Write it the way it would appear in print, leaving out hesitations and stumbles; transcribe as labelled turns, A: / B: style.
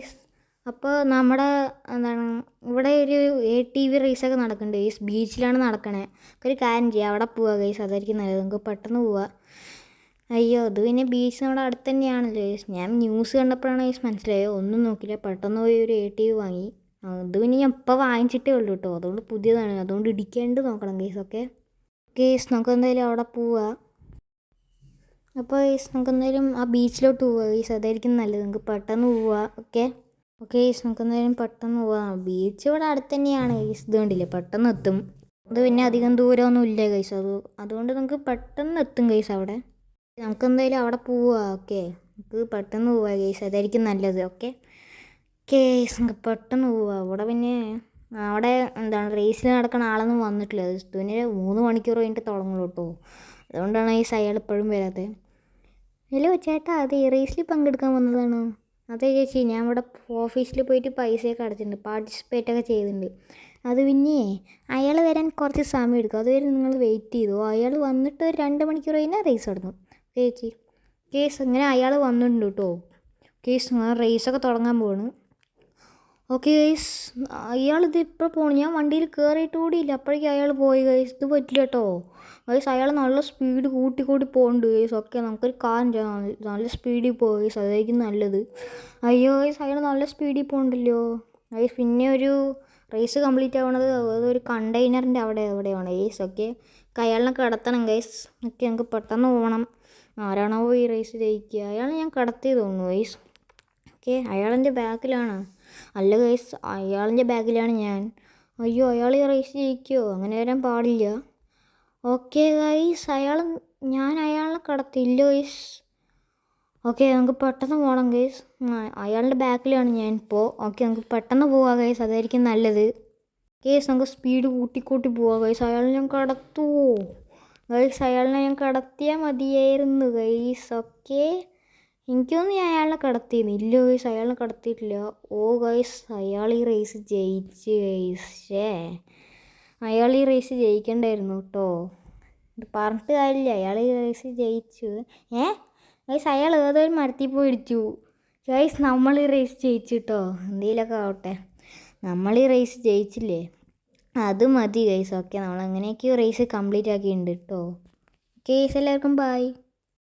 A: Guys. അപ്പോൾ നമ്മുടെ എന്താണ് ഇവിടെ ഒരു ATV റേസൊക്കെ നടക്കുന്നുണ്ട് ഗൈസ്. ബീച്ചിലാണ് നടക്കണേ. ഒരു കാര്യം ചെയ്യാം, അവിടെ പോവാം ഗൈസ്. അതായിരിക്കും നല്ലത്. നമുക്ക് പെട്ടെന്ന് പോവാം. അയ്യോ, അത് പിന്നെ ബീച്ച് നമ്മുടെ അടുത്ത് തന്നെയാണല്ലോ ഗൈസ്. ഞാൻ ന്യൂസ് കണ്ടപ്പോഴാണ് ഗൈസ് മനസ്സിലായോ. ഒന്നും നോക്കില്ല, പെട്ടെന്ന് പോയി ഒരു ATV വാങ്ങി. അത് പിന്നെ ഞാൻ ഇപ്പോൾ വാങ്ങിച്ചിട്ടേ ഉള്ളൂ കേട്ടോ. അതുകൊണ്ട് പുതിയതാണ്, അതുകൊണ്ട് ഇടിക്കാണ്ട് നോക്കണം ഗൈസ്. ഓക്കെ ഗൈസ്, നമുക്ക് എന്തായാലും അവിടെ പോവാം. അപ്പോൾ ഗൈസ് നമുക്ക് എന്തായാലും ആ ബീച്ചിലോട്ട് പോവുക ഗൈസ്. അതായിരിക്കും നല്ലത്. നമുക്ക് പെട്ടെന്ന് പോവാം. ഓക്കെ ഗൈസ്, നമുക്ക് എന്തായാലും പെട്ടെന്ന് പോവാം. ബീച്ച് ഇവിടെ അടുത്ത് തന്നെയാണ് ഗൈസ്. ഇത് കണ്ടില്ലേ, പെട്ടെന്ന് എത്തും. ഇത് പിന്നെ അധികം ദൂരമൊന്നും ഇല്ല ഗൈസ്. അതുകൊണ്ട് നമുക്ക് പെട്ടെന്ന് എത്തും ഗൈസ് അവിടെ. നമുക്ക് എന്തായാലും അവിടെ പോവാം. ഓക്കെ, നമുക്ക് പെട്ടെന്ന് പോവാം ഗൈസ്. അതായിരിക്കും നല്ലത്. ഓക്കെ ഗൈസ്, നമുക്ക് പെട്ടെന്ന് പോവാം. അവിടെ പിന്നെ അവിടെ എന്താണ് റേസിൽ നടക്കുന്ന ആളൊന്നും വന്നിട്ടില്ല. പിന്നെ 3 മണിക്കൂർ കഴിഞ്ഞിട്ട് തുടങ്ങുള്ളൂ കേട്ടോ. അതുകൊണ്ടാണ് ഈ അയാൾ ഇപ്പോഴും വരാത്തത്. ഹലോ ചേട്ടാ, അതെ റേസിൽ പങ്കെടുക്കാൻ വന്നതാണോ? അതെ ചേച്ചി, ഞാൻ ഇവിടെ ഓഫീസിൽ പോയിട്ട് പൈസയൊക്കെ അടച്ചിട്ടുണ്ട്, പാർട്ടിസിപ്പേറ്റൊക്കെ ചെയ്തിട്ടുണ്ട്. അത് പിന്നെ അയാൾ വരാൻ കുറച്ച് സമയം എടുക്കും. അതുവരെ നിങ്ങൾ വെയിറ്റ് ചെയ്തു. അയാൾ വന്നിട്ട് ഒരു 2 മണിക്കൂർ കഴിഞ്ഞാൽ റേസ് തുടങ്ങും ചേച്ചി. കേസ് ഇങ്ങനെ അയാൾ വന്നിട്ടുണ്ട് കേട്ടോ. കേസ് റേസൊക്കെ തുടങ്ങാൻ പോവാണ്. ഓക്കെ ഗൈസ്, അയാളിത് ഇപ്പോൾ പോകണം. ഞാൻ വണ്ടിയിൽ കയറിയിട്ട് കൂടിയില്ല, അപ്പോഴേക്കും അയാൾ പോയി ഗൈസ്. ഇത് പറ്റില്ല കേട്ടോ ഗൈസ്. അയാൾ നല്ല സ്പീഡ് കൂട്ടി പോകുന്നുണ്ട് ഗൈസ്. ഓക്കെ, നമുക്കൊരു കാറിൻ്റെ നല്ല സ്പീഡിൽ പോകും ഗൈസ്. അതായിരിക്കും നല്ലത്. അയ്യോ ഗൈസ്, അയാൾ നല്ല സ്പീഡിൽ പോകുന്നുണ്ടല്ലോ ഗൈസ്. പിന്നെ ഒരു റേസ് കംപ്ലീറ്റ് ആവണത് അതൊരു കണ്ടെയ്നറിൻ്റെ എവിടെയാണ് ഗൈസ്. ഓക്കെ, അയാളിനെ കടത്തണം ഗൈസ്. ഓക്കെ, നമുക്ക് പെട്ടെന്ന് പോകണം. ആരാണോ ഈ റേസ് ജയിക്കുക? അയാൾ ഞാൻ കടത്തി തോന്നുന്നു ഗൈസ്. ഓക്കെ, അയാളെൻ്റെ ബാക്കിലാണ്. അല്ല ഗൈസ്, അയാളിൻ്റെ ബാഗിലാണ് ഞാൻ. അയ്യോ, അയാൾ ഈ റേസ് ജയിക്കുമോ? അങ്ങനെ വരാൻ പാടില്ല. ഓക്കെ ഗൈസ്, ഞാൻ അയാളെ കടത്തില്ല ഗൈസ്. ഓക്കെ, നമുക്ക് പെട്ടെന്ന് പോകണം ഗൈസ്. അയാളുടെ ബാക്കിലാണ് ഞാൻ ഇപ്പോൾ. ഓക്കെ, നമുക്ക് പെട്ടെന്ന് പോവാം ഗൈസ്. അതായിരിക്കും നല്ലത്. ഗൈസ്, നമുക്ക് സ്പീഡ് കൂട്ടി പോവാം ഗൈസ്. അയാളെ ഞാൻ കടത്തുമോ ഗൈസ്? അയാളിനെ ഞാൻ കടത്തിയാൽ മതിയായിരുന്നു ഗൈസ്. ഓക്കെ, എനിക്കൊന്നും ഞാൻ അയാളെ കടത്തിയിരുന്നു. ഇല്ല ഗൈസ്, അയാളെ കടത്തിയിട്ടില്ല. ഓ ഗൈസ്, അയാൾ ഈ റേസ് ജയിച്ച് ഗൈസ്. അയാൾ ഈ റേസ് ജയിക്കണ്ടായിരുന്നു കേട്ടോ. ഇത് പറഞ്ഞിട്ട് കാര്യമില്ല, അയാൾ ഈ റേസ് ജയിച്ചു. ഗൈസ്, അയാൾ ഏതൊരു മരത്തിൽ പോയി ഇടിച്ചു ഗൈസ്. നമ്മൾ ഈ റേസ് ജയിച്ചു കേട്ടോ. എന്തെങ്കിലുമൊക്കെ ആവട്ടെ, നമ്മൾ ഈ റേസ് ജയിച്ചില്ലേ, അത് മതി ഗൈസ്. ഓക്കെ, നമ്മൾ അങ്ങനെയൊക്കെ റേസ് കംപ്ലീറ്റ് ആക്കിയിട്ടുണ്ട് കേട്ടോ. ഓക്കെ ഗൈസ്, എല്ലാവർക്കും ബൈ.